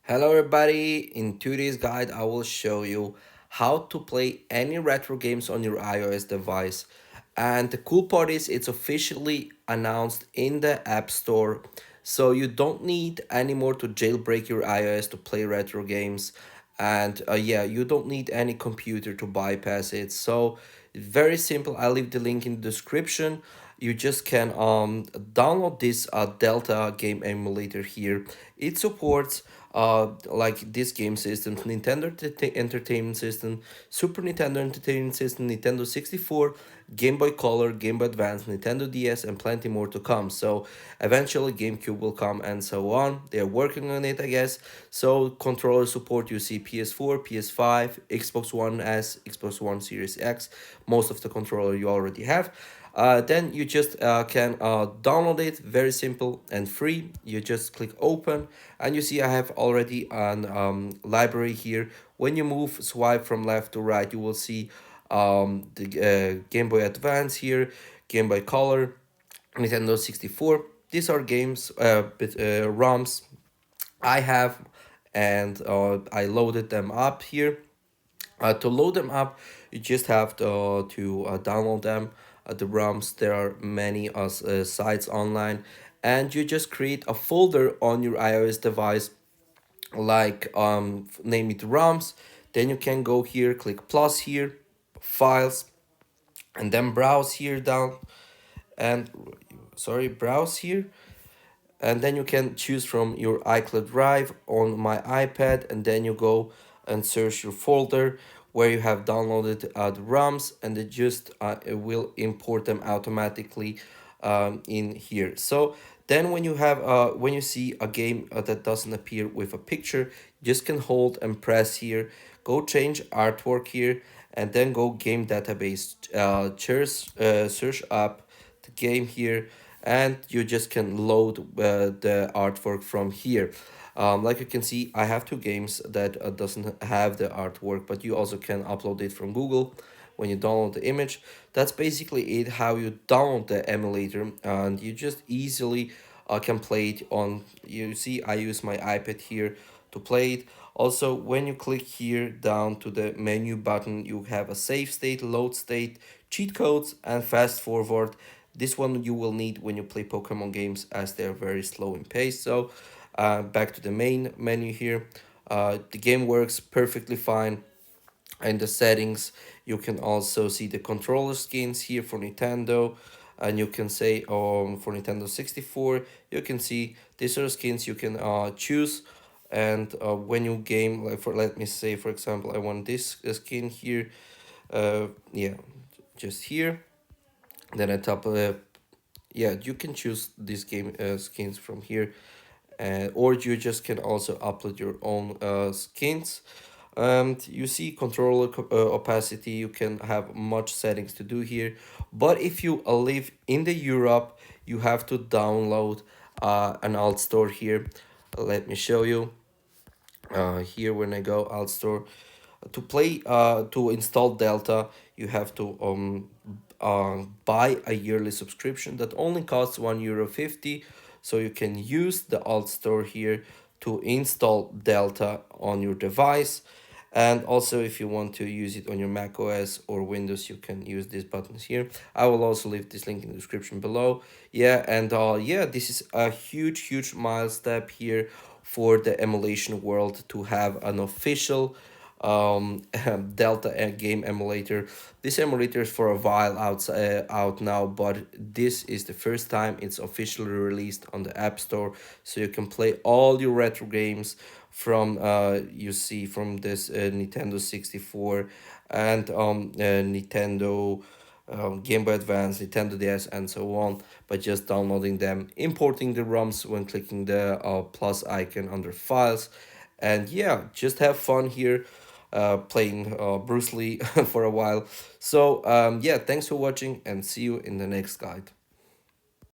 Hello everybody, in today's guide I will show you how to play any retro games on your iOS device. And the cool part is it's officially announced in the App Store, so you don't need anymore to jailbreak your iOS to play retro games. And yeah, you don't need any computer to bypass it. So very simple. I'll leave the link in the description. You just can download this Delta game emulator here. It supports like this game system: Nintendo Entertainment System, Super Nintendo Entertainment System, Nintendo 64, Game Boy Color, Game Boy Advance, Nintendo DS, and plenty more to come. So eventually GameCube will come and so on. They're working on it, I guess. So controller support, you see PS4, PS5, Xbox One S, Xbox One Series X. Most of the controller you already have. Then you just can download it, very simple and free. You just click open and you see I have already an library here. When you move, swipe from left to right, you will see the Game Boy Advance here, Game Boy Color, Nintendo 64. These are games, ROMs I have, and I loaded them up here. To load them up, you just have to download them. The ROMs, there are many sites online, and you just create a folder on your iOS device, like name it ROMs. Then you can go here, click plus here, files, and then browse here down, and sorry, browse here, and then you can choose from your iCloud Drive on my iPad, and then you go and search your folder where you have downloaded the ROMs, and it will import them automatically in here. So then when you see a game that doesn't appear with a picture, you just can hold and press here, go change artwork here, and then go game database, search up the game here, and you just can load the artwork from here. Like you can see, I have two games that doesn't have the artwork, but you also can upload it from Google when you download the image. That's basically it, how you download the emulator, and you just easily can play it on, you see I use my iPad here to play it. Also, when you click here down to the menu button, you have a save state, load state, cheat codes, and fast forward. This one you will need when you play Pokemon games, as they're very slow in pace. So back to the main menu here. The game works perfectly fine. In the settings, you can also see the controller skins here for Nintendo, and you can say for Nintendo 64, you can see these are skins you can choose. And when you game, like, for let me say for example I want this skin here, yeah, just here. Then at top, yeah, you can choose these game skins from here, or you just can also upload your own skins. And you see controller opacity, you can have much settings to do here. But if you live in the Europe, you have to download an alt store here. Let me show you here. When I go alt store to play, to install Delta, you have to buy a yearly subscription that only costs €1.50. So you can use the alt store here to install Delta on your device. And also, if you want to use it on your Mac OS or Windows, you can use these buttons here. I will also leave this link in the description below. Yeah, and yeah, this is a huge milestone here for the emulation world, to have an official Delta game emulator. This emulator is for a while out now, but this is the first time it's officially released on the App Store, so you can play all your retro games from you see from this Nintendo 64 and Nintendo Game Boy Advance, Nintendo DS, and so on, by just downloading them, importing the ROMs when clicking the plus icon under files. And yeah, just have fun here playing Bruce Lee for a while. So yeah, thanks for watching, and see you in the next guide.